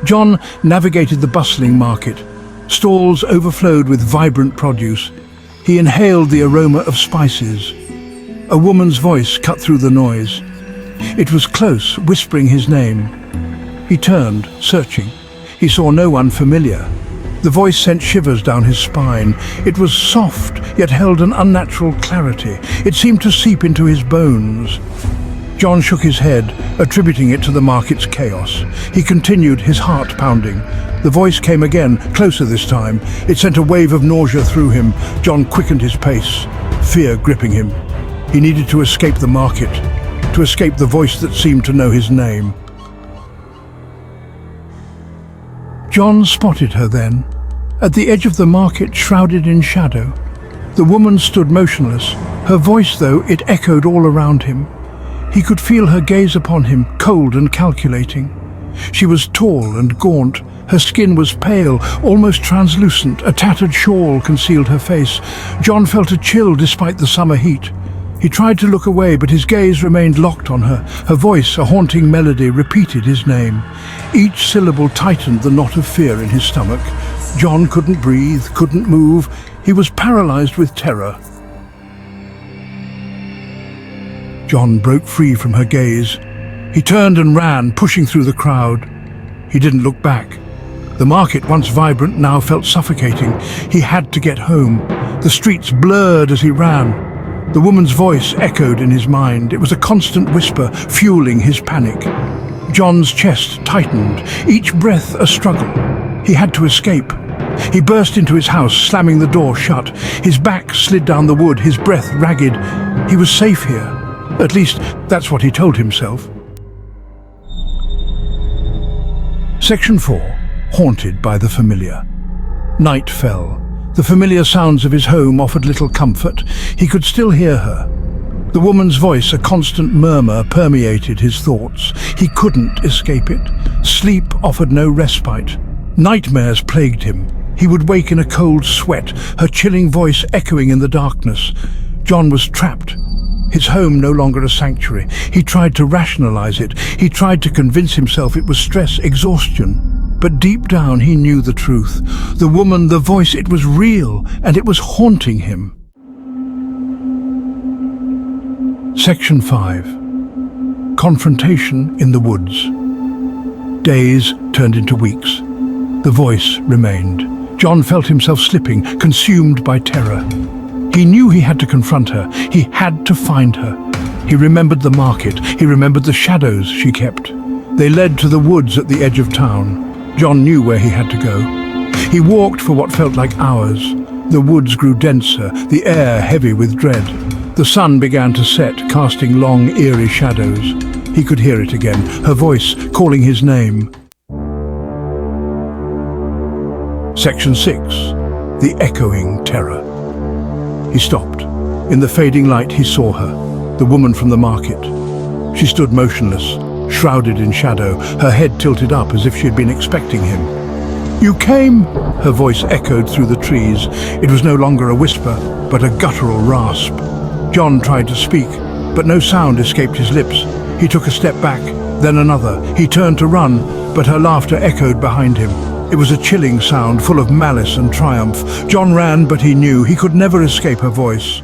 John navigated the bustling market. Stalls overflowed with vibrant produce. He inhaled the aroma of spices. A woman's voice cut through the noise. It was close, whispering his name. He turned, searching. He saw no one familiar. The voice sent shivers down his spine. It was soft, yet held an unnatural clarity. It seemed to seep into his bones. John shook his head, attributing it to the market's chaos. He continued, his heart pounding. The voice came again, closer this time. It sent a wave of nausea through him. John quickened his pace, fear gripping him. He needed to escape the market, to escape the voice that seemed to know his name. John spotted her then, at the edge of the market, shrouded in shadow. The woman stood motionless. Her voice, though, it echoed all around him. He could feel her gaze upon him, cold and calculating. She was tall and gaunt. Her skin was pale, almost translucent. A tattered shawl concealed her face. John felt a chill despite the summer heat. He tried to look away, but his gaze remained locked on her. Her voice, a haunting melody, repeated his name. Each syllable tightened the knot of fear in his stomach. John couldn't breathe, couldn't move. He was paralyzed with terror. John broke free from her gaze. He turned and ran, pushing through the crowd. He didn't look back. The market, once vibrant, now felt suffocating. He had to get home. The streets blurred as he ran. The woman's voice echoed in his mind. It was a constant whisper, fueling his panic. John's chest tightened, each breath a struggle. He had to escape. He burst into his house, slamming the door shut. His back slid down the wood, his breath ragged. He was safe here. At least, that's what he told himself. Section 4. Haunted by the familiar. Night fell. The familiar sounds of his home offered little comfort. He could still hear her. The woman's voice, a constant murmur, permeated his thoughts. He couldn't escape it. Sleep offered no respite. Nightmares plagued him. He would wake in a cold sweat, her chilling voice echoing in the darkness. John was trapped. His home no longer a sanctuary. He tried to rationalize it. He tried to convince himself it was stress, exhaustion. But deep down he knew the truth. The woman, the voice, it was real, and it was haunting him. Section 5. Confrontation in the woods. Days turned into weeks. The voice remained. John felt himself slipping, consumed by terror. He knew he had to confront her. He had to find her. He remembered the market. He remembered the shadows she kept. They led to the woods at the edge of town. John knew where he had to go. He walked for what felt like hours. The woods grew denser, the air heavy with dread. The sun began to set, casting long, eerie shadows. He could hear it again, her voice calling his name. Section 6. The echoing terror. He stopped. In the fading light he saw her, the woman from the market. She stood motionless, shrouded in shadow, her head tilted up as if she had been expecting him. "You came!" Her voice echoed through the trees. It was no longer a whisper, but a guttural rasp. John tried to speak, but no sound escaped his lips. He took a step back, then another. He turned to run, but her laughter echoed behind him. It was a chilling sound, full of malice and triumph. John ran, but he knew he could never escape her voice.